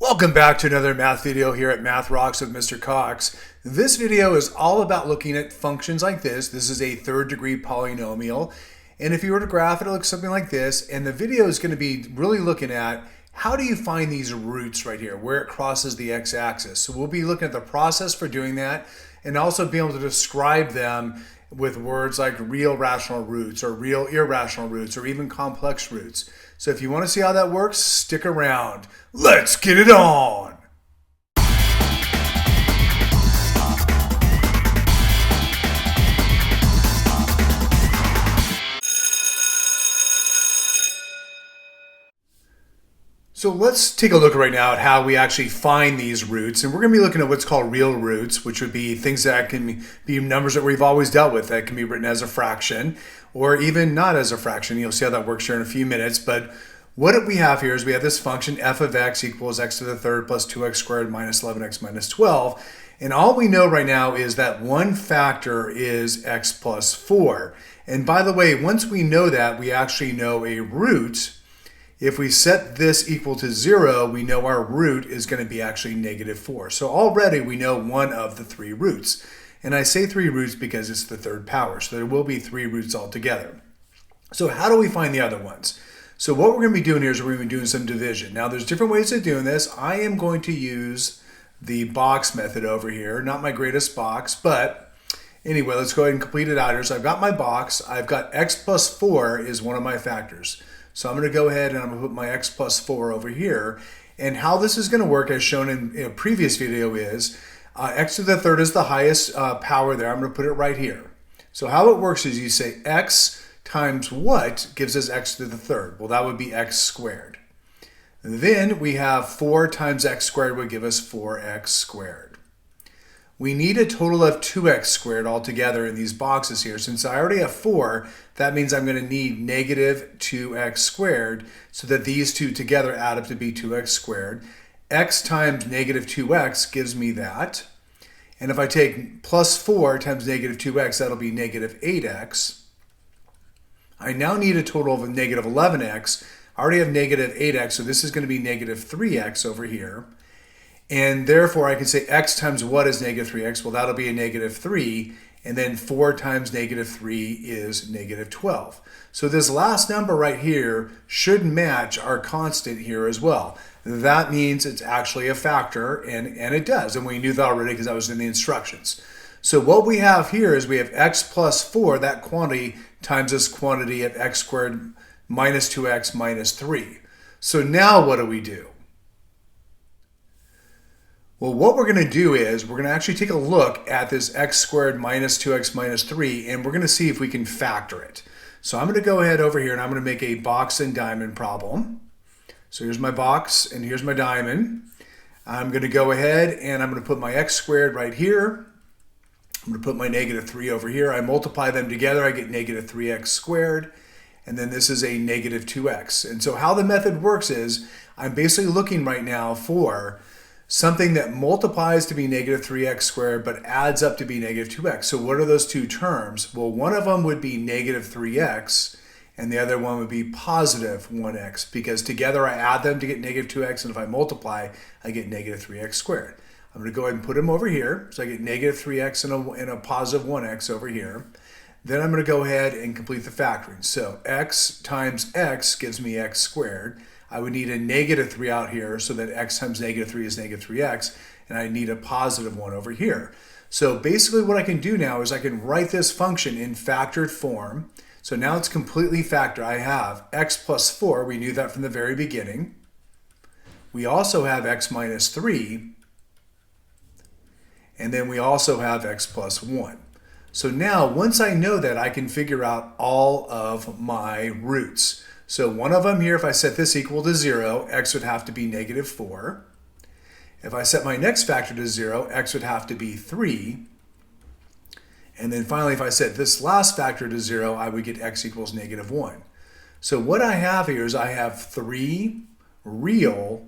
Welcome back to another math video here at Math Rocks with Mr. Cox. This video is all about looking at functions like this. This is a third degree polynomial. And if you were to graph it, it looks something like this. And the video is going to be really looking at how do you find these roots right here, where it crosses the x-axis. So we'll be looking at the process for doing that and also be able to describe them with words like real rational roots or real irrational roots or even complex roots. So if you want to see how that works, stick around. Let's get it on! So let's take a look right now at how we actually find these roots. And we're going to be looking at what's called real roots, which would be things that can be numbers that we've always dealt with that can be written as a fraction or even not as a fraction. You'll see how that works here in a few minutes. But what we have here is we have this function f of x equals x to the third plus 2x squared minus 11x minus 12. And all we know right now is that one factor is x plus 4. And by the way, once we know that, we actually know a root. If we set this equal to 0, we know our root is going to be actually negative 4. So already we know one of the three roots. And I say three roots because it's the third power. So there will be three roots altogether. So how do we find the other ones? So what we're going to be doing here is we're going to be doing some division. Now there's different ways of doing this. I am going to use the box method over here. Not my greatest box, but anyway, let's go ahead and complete it out here. So I've got my box. I've got x plus 4 is one of my factors. So I'm going to go ahead and I'm going to put my x plus 4 over here. And how this is going to work, as shown in a previous video, is x to the third is the highest power there. I'm going to put it right here. So how it works is you say x times what gives us x to the third? Well, that would be x squared. Then we have 4 times x squared would give us 4x squared. We need a total of 2x squared altogether in these boxes here. Since I already have 4, that means I'm going to need negative 2x squared so that these two together add up to be 2x squared. X times negative 2x gives me that. And if I take plus 4 times negative 2x, that'll be negative 8x. I now need a total of negative 11x. I already have negative 8x, so this is going to be negative 3x over here. And therefore, I can say x times what is negative 3x? Well, that'll be a negative 3. And then 4 times negative 3 is negative 12. So this last number right here should match our constant here as well. That means it's actually a factor, and it does. And we knew that already because that was in the instructions. So what we have here is we have x plus 4, that quantity, times this quantity of x squared minus 2x minus 3. So now what do we do? Well, what we're going to do is we're going to actually take a look at this x squared minus 2x minus 3, and we're going to see if we can factor it. So I'm going to go ahead over here, and I'm going to make a box and diamond problem. So here's my box, and here's my diamond. I'm going to go ahead, and I'm going to put my x squared right here. I'm going to put my negative 3 over here. I multiply them together, I get negative 3x squared. And then this is a negative 2x. And so how the method works is I'm basically looking right now for something that multiplies to be negative 3x squared but adds up to be negative 2x. So what are those two terms? Well, one of them would be negative 3x and the other one would be positive 1x, because together I add them to get negative 2x, and if I multiply, I get negative 3x squared. I'm going to go ahead and put them over here. So I get negative 3x and a positive 1x over here. Then I'm going to go ahead and complete the factoring. So x times x gives me x squared. I would need a negative 3 out here so that x times negative 3 is negative 3x, and I need a positive 1 over here. So basically what I can do now is I can write this function in factored form. So now it's completely factored. I have x plus 4. We knew that from the very beginning. We also have x minus 3. And then we also have x plus 1. So now once I know that, I can figure out all of my roots. So one of them here, if I set this equal to 0, x would have to be negative 4. If I set my next factor to 0, x would have to be 3. And then finally, if I set this last factor to 0, I would get x equals negative 1. So what I have here is I have 3 real,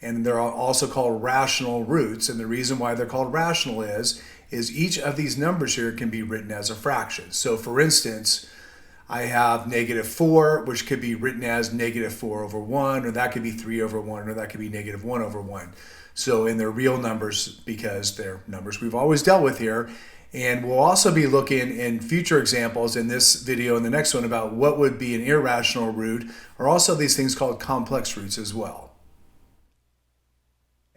and they're also called rational roots. And the reason why they're called rational is each of these numbers here can be written as a fraction. So for instance, I have negative 4, which could be written as negative 4 over 1, or that could be 3 over 1, or that could be negative 1 over 1. So in their real numbers, because they're numbers we've always dealt with here. And we'll also be looking in future examples in this video and the next one about what would be an irrational root, or also these things called complex roots as well.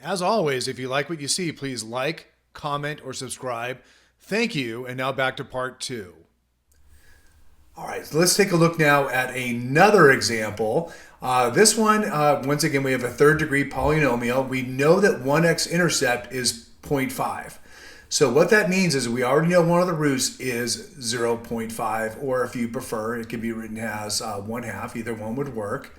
As always, if you like what you see, please like, comment, or subscribe. Thank you, and now back to part 2. All right, so let's take a look now at another example. This one, once again, we have a third degree polynomial. We know that 1x-intercept is 0.5. So what that means is we already know one of the roots is 0.5, or if you prefer, it can be written as 1/2. Either one would work.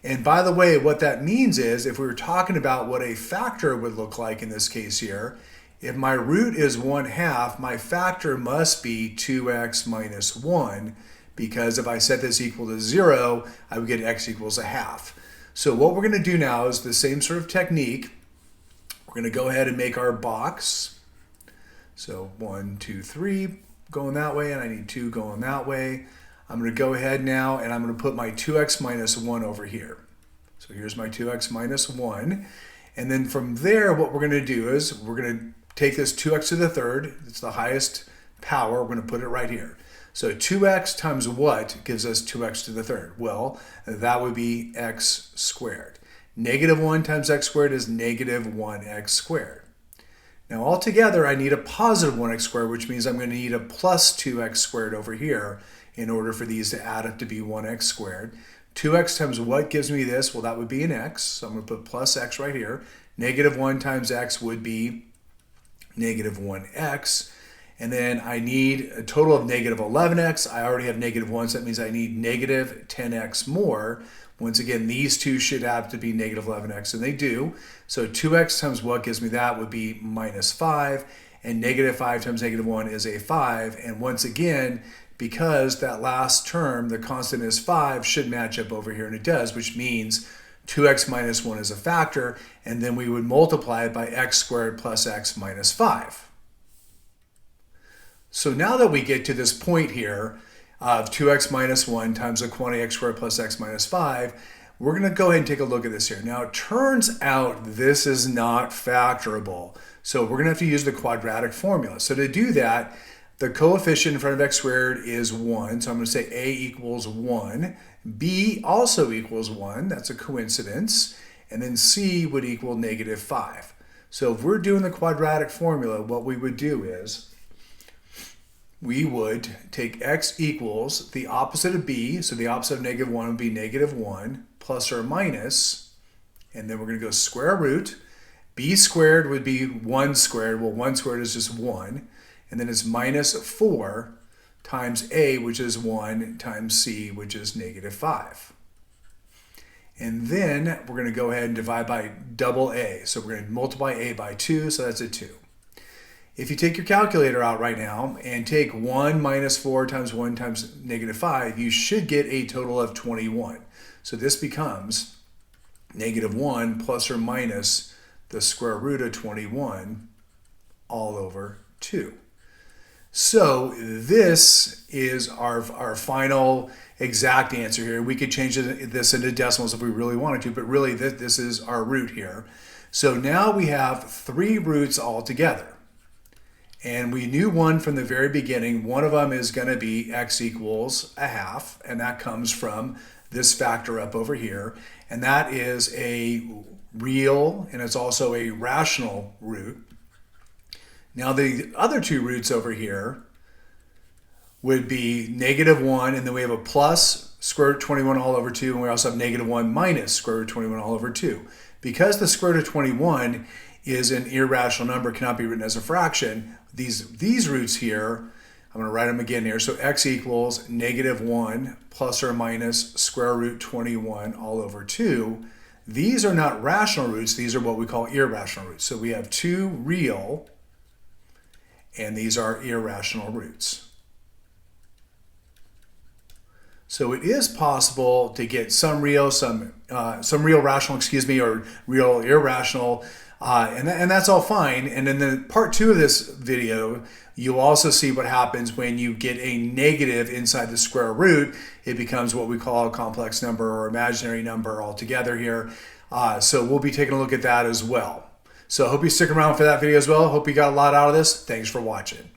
And by the way, what that means is if we were talking about what a factor would look like in this case here, if my root is 1/2, my factor must be 2x minus 1, because if I set this equal to 0, I would get x equals 1/2. So what we're going to do now is the same sort of technique. We're going to go ahead and make our box. So 1, 2, 3 going that way, and I need 2 going that way. I'm going to go ahead now and I'm going to put my 2x minus 1 over here. So here's my 2x minus 1. And then from there, what we're going to do is we're going to take this 2x to the third. It's the highest power. We're going to put it right here. So 2x times what gives us 2x to the third? Well, that would be x squared. Negative 1 times x squared is negative 1x squared. Now altogether, I need a positive 1x squared, which means I'm going to need a plus 2x squared over here in order for these to add up to be 1x squared. 2x times what gives me this? Well, that would be an x. So I'm going to put plus x right here. Negative 1 times x would be negative 1x. And then I need a total of negative 11x. I already have negative 1, so that means I need negative 10x more. Once again, these two should have to be negative 11x, and they do. So 2x times what gives me that would be minus 5, and negative 5 times negative 1 is a 5. And once again, because that last term, the constant is 5, should match up over here, and it does, which means 2x minus 1 is a factor, and then we would multiply it by x squared plus x minus 5. So now that we get to this point here of 2x minus 1 times the quantity x squared plus x minus 5, we're going to go ahead and take a look at this here. Now it turns out this is not factorable. So we're going to have to use the quadratic formula. So to do that, the coefficient in front of x squared is 1. So I'm going to say a equals 1. B also equals 1. That's a coincidence. And then c would equal negative 5. So if we're doing the quadratic formula, what we would do is we would take x equals the opposite of b, so the opposite of negative 1 would be negative 1, plus or minus, and then we're going to go square root. B squared would be 1 squared. Well, 1 squared is just 1. And then it's minus 4 times a, which is 1, times c, which is negative 5. And then we're going to go ahead and divide by double a. So we're going to multiply a by 2, so that's a 2. If you take your calculator out right now and take 1 minus 4 times 1 times negative 5, you should get a total of 21. So this becomes negative 1 plus or minus the square root of 21 all over 2. So this is our final exact answer here. We could change this into decimals if we really wanted to, but really this is our root here. So now we have 3 roots altogether. And we knew one from the very beginning. One of them is going to be x equals 1/2, and that comes from this factor up over here. And that is a real, and it's also a rational root. Now the other 2 roots over here would be negative 1, and then we have a plus square root 21 all over 2, and we also have negative 1 minus square root 21 all over 2. Because the square root of 21 is an irrational number, cannot be written as a fraction, these roots here, I'm going to write them again here. So x equals negative 1 plus or minus square root 21 all over 2. These are not rational roots. These are what we call irrational roots. So we have 2 real, and these are irrational roots. So it is possible to get some real rational, or real irrational And that's all fine. And in the part 2 of this video, you'll also see what happens when you get a negative inside the square root. It becomes what we call a complex number or imaginary number altogether here. So we'll be taking a look at that as well. So I hope you stick around for that video as well. Hope you got a lot out of this. Thanks for watching.